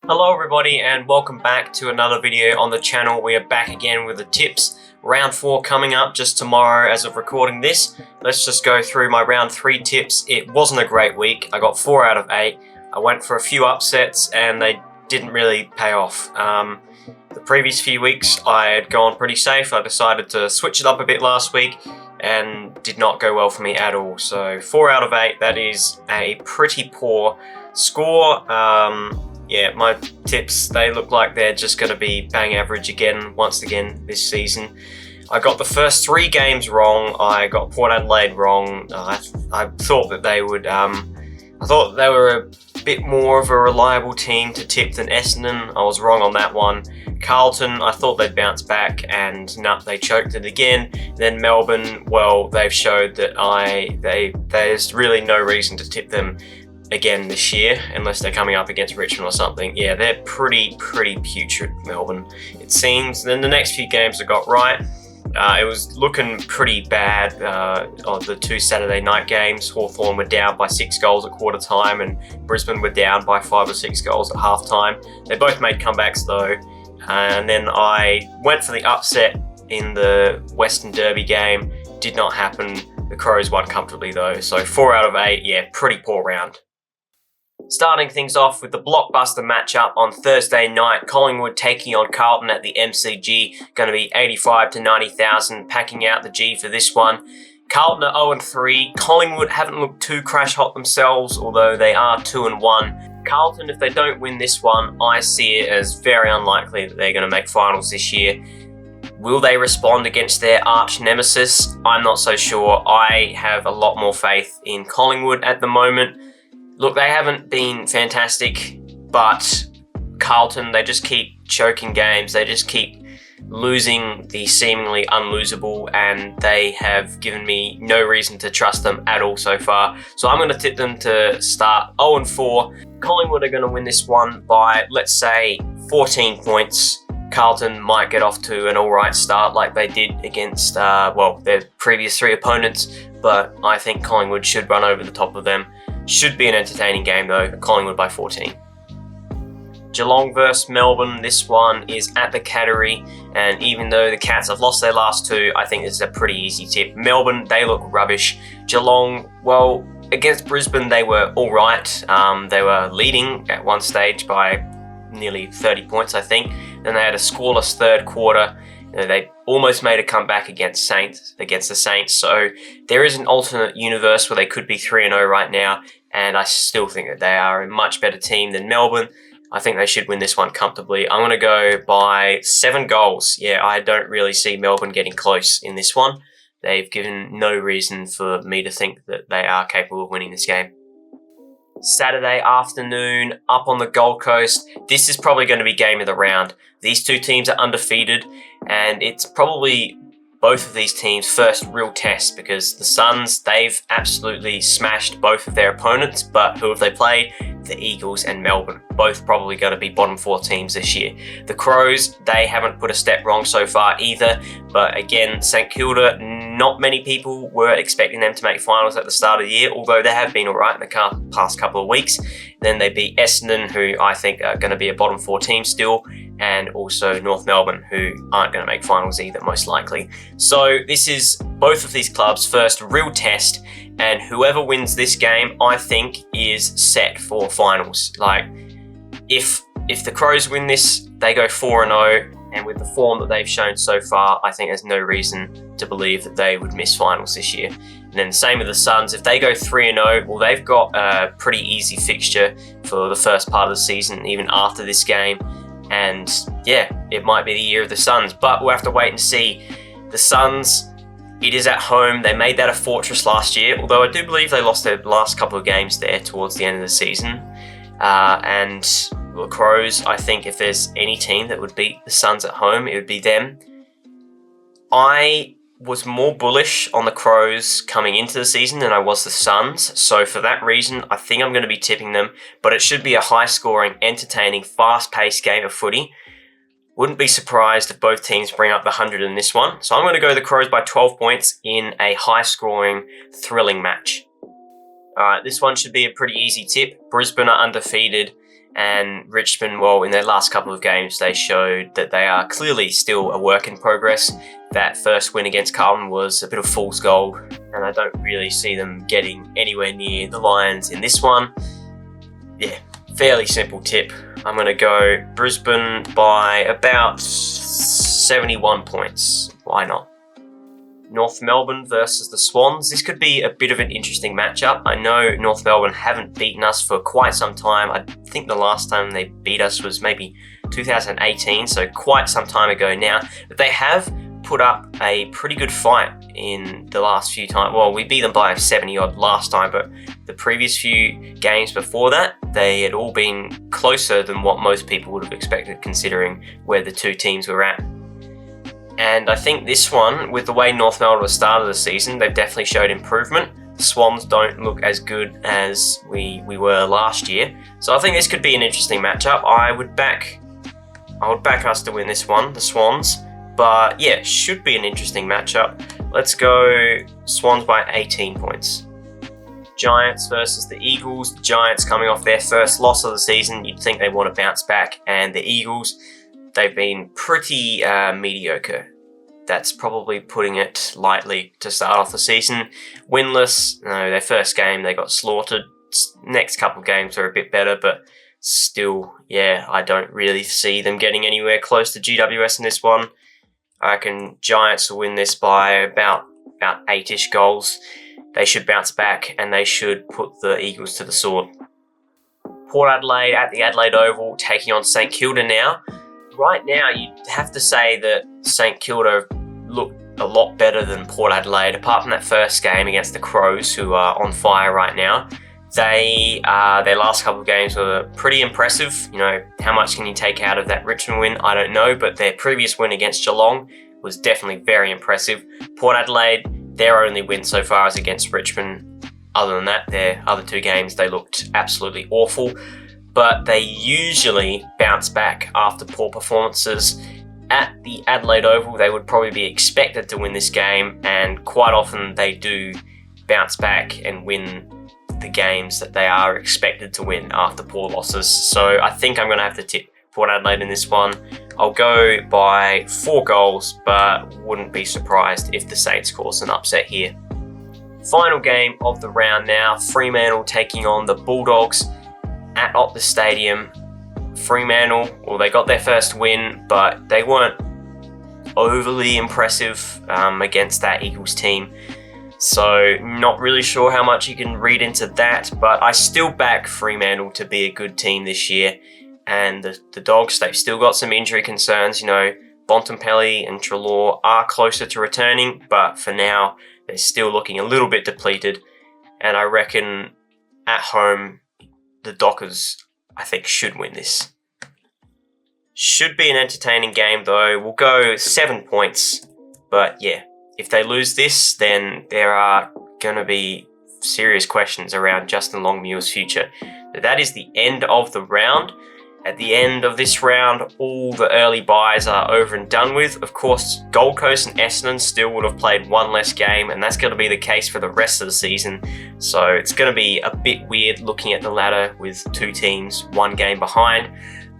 Hello everybody and welcome back to another video on the channel. We are back again with the tips. Round 4 coming up just tomorrow as of recording this. Let's just go through my round 3 tips. It wasn't a great week. I got 4 out of 8. I went for a few upsets and they didn't really pay off. The previous few weeks I had gone pretty safe. I decided to switch it up a bit last week and did not go well for me at all. So 4 out of 8, that is a pretty poor score. Yeah, my tips, they look like they're just going to be bang average again, once again this season. I got the first 3 games wrong. I got Port Adelaide wrong. I thought that they would, I thought they were a bit more of a reliable team to tip than Essendon. I was wrong on that one. Carlton, I thought they'd bounce back and no, they choked it again. Then Melbourne, well, they've showed that there's really no reason to tip them again this year, unless they're coming up against Richmond or something. Yeah, they're pretty putrid, Melbourne, it seems. Then the next few games I got right. It was looking pretty bad on the 2 Saturday night games. Hawthorn were down by 6 goals at quarter time and Brisbane were down by 5 or 6 goals at half time. They both made comebacks though. And then I went for the upset in the Western Derby game. Did not happen. The Crows won comfortably though. So 4 out of 8, yeah, pretty poor round. Starting things off with the blockbuster matchup on Thursday night, Collingwood taking on Carlton at the MCG. Going to be 85 to 90,000 packing out the G for this one. Carlton are 0-3. Collingwood haven't looked too crash hot themselves, although they are 2-1. Carlton, if they don't win this one, I see it as very unlikely that they're going to make finals this year. Will they respond against their arch nemesis? I'm not so sure. I have a lot more faith in Collingwood at the moment. Look, they haven't been fantastic, but Carlton, they just keep choking games. They just keep losing the seemingly unlosable, and they have given me no reason to trust them at all so far. So I'm going to tip them to start 0-4. Collingwood are going to win this one by, let's say, 14 points. Carlton might get off to an alright start like they did against, their previous 3 opponents, but I think Collingwood should run over the top of them. Should be an entertaining game though, Collingwood by 14. Geelong versus Melbourne, this one is at the Cattery, and even though the Cats have lost their last 2, I think this is a pretty easy tip. Melbourne, they look rubbish. Geelong, well, against Brisbane they were alright. They were leading at one stage by nearly 30 points, I think. Then they had a scoreless third quarter. They almost made a comeback against the Saints. So there is an alternate universe where they could be 3-0 right now, and I still think that they are a much better team than Melbourne. I think they should win this one comfortably. I'm going to go by 7 goals. Yeah, I don't really see Melbourne getting close in this one. They've given no reason for me to think that they are capable of winning this game. Saturday afternoon up on the Gold Coast. This is probably going to be game of the round. These 2 teams are undefeated, and it's probably both of these teams' first real test, because the Suns, they've absolutely smashed both of their opponents, but who have they played? The Eagles and Melbourne, both probably going to be bottom 4 teams this year. The Crows, they haven't put a step wrong so far either, but again, St Kilda, not many people were expecting them to make finals at the start of the year, although they have been alright in the past couple of weeks. Then they beat Essendon, who I think are going to be a bottom 4 team still, and also North Melbourne, who aren't going to make finals either, most likely. So this is both of these clubs' first real test, and whoever wins this game, I think, is set for finals. Like, if the Crows win this, they go 4-0, and with the form that they've shown so far, I think there's no reason to believe that they would miss finals this year. And then same with the Suns. If they go 3-0, well, they've got a pretty easy fixture for the first part of the season, even after this game. And yeah, it might be the year of the Suns, but we'll have to wait and see. The Suns, it is at home. They made that a fortress last year, although I do believe they lost their last couple of games there towards the end of the season. And the Crows, I think if there's any team that would beat the Suns at home, it would be them. I was more bullish on the Crows coming into the season than I was the Suns, so for that reason, I think I'm going to be tipping them, but it should be a high-scoring, entertaining, fast-paced game of footy. Wouldn't be surprised if both teams bring up the 100 in this one, so I'm going to go the Crows by 12 points in a high-scoring, thrilling match. Alright, this one should be a pretty easy tip. Brisbane are undefeated, And Richmond, well, in their last couple of games, they showed that they are clearly still a work in progress. That first win against Carlton was a bit of fool's gold, and I don't really see them getting anywhere near the Lions in this one. Yeah, fairly simple tip. I'm going to go Brisbane by about 71 points. Why not? North Melbourne versus the Swans. This could be a bit of an interesting matchup. I know North Melbourne haven't beaten us for quite some time. I think the last time they beat us was maybe 2018, so quite some time ago now. But they have put up a pretty good fight in the last few times. Well, we beat them by 70 odd last time, but the previous few games before that, they had all been closer than what most people would have expected, considering where the two teams were at. And I think this one, with the way North Melbourne started the season, they've definitely showed improvement. The Swans don't look as good as we were last year. So I think this could be an interesting matchup. I would back us to win this one, the Swans. But yeah, should be an interesting matchup. Let's go Swans by 18 points. Giants versus the Eagles. The Giants coming off their first loss of the season. You'd think they want to bounce back. And the Eagles, they've been pretty mediocre. That's probably putting it lightly to start off the season. Winless, no, their first game they got slaughtered. Next couple of games are a bit better, but still, yeah, I don't really see them getting anywhere close to GWS in this one. I reckon Giants will win this by about 8-ish goals. They should bounce back and they should put the Eagles to the sword. Port Adelaide at the Adelaide Oval taking on St Kilda now. Right now, you'd have to say that St Kilda look a lot better than Port Adelaide, apart from that first game against the Crows, who are on fire right now. Their last couple of games were pretty impressive. You know, how much can you take out of that Richmond win? I don't know, but their previous win against Geelong was definitely very impressive. Port Adelaide, their only win so far is against Richmond. Other than that, their other two games, they looked absolutely awful. But they usually bounce back after poor performances. At the Adelaide Oval, they would probably be expected to win this game, and quite often they do bounce back and win the games that they are expected to win after poor losses. So I think I'm going to have to tip Port Adelaide in this one. I'll go by 4 goals, but wouldn't be surprised if the Saints cause an upset here. Final game of the round now, Fremantle taking on the Bulldogs at Optus Stadium. Fremantle, well, they got their first win, but they weren't overly impressive against that Eagles team. So not really sure how much you can read into that, but I still back Fremantle to be a good team this year. And the Dogs, they've still got some injury concerns. You know, Bontempelli and Treloar are closer to returning, but for now, they're still looking a little bit depleted. And I reckon at home, the Dockers, I think, should win this. Should be an entertaining game, though. We'll go 7 points. But yeah, if they lose this, then there are going to be serious questions around Justin Longmuir's future. But that is the end of the round. At the end of this round, all the early buys are over and done with. Of course, Gold Coast and Essendon still would have played one less game, and that's going to be the case for the rest of the season. So it's going to be a bit weird looking at the ladder with two teams, one game behind.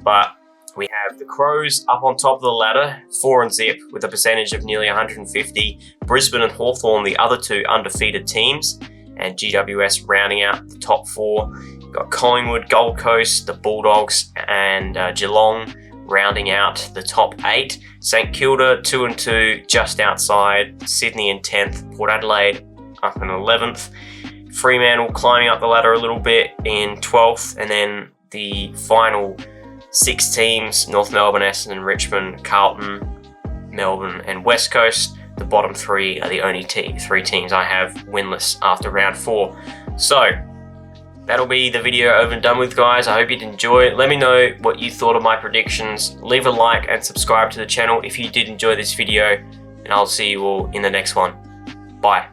But we have the Crows up on top of the ladder, 4 and zip, with a percentage of nearly 150. Brisbane and Hawthorn, the other two undefeated teams, and GWS rounding out the top 4. We've got Collingwood, Gold Coast, the Bulldogs, and Geelong rounding out the top 8. St Kilda 2 and 2, just outside. Sydney in 10th. Port Adelaide up in 11th. Fremantle climbing up the ladder a little bit in 12th, and then the final 6 teams: North Melbourne, Essendon, Richmond, Carlton, Melbourne, and West Coast. The bottom 3 are the only 3 teams I have winless after round 4. So that'll be the video over and done with, guys. I hope you did enjoy it. Let me know what you thought of my predictions. Leave a like and subscribe to the channel if you did enjoy this video, and I'll see you all in the next one. Bye.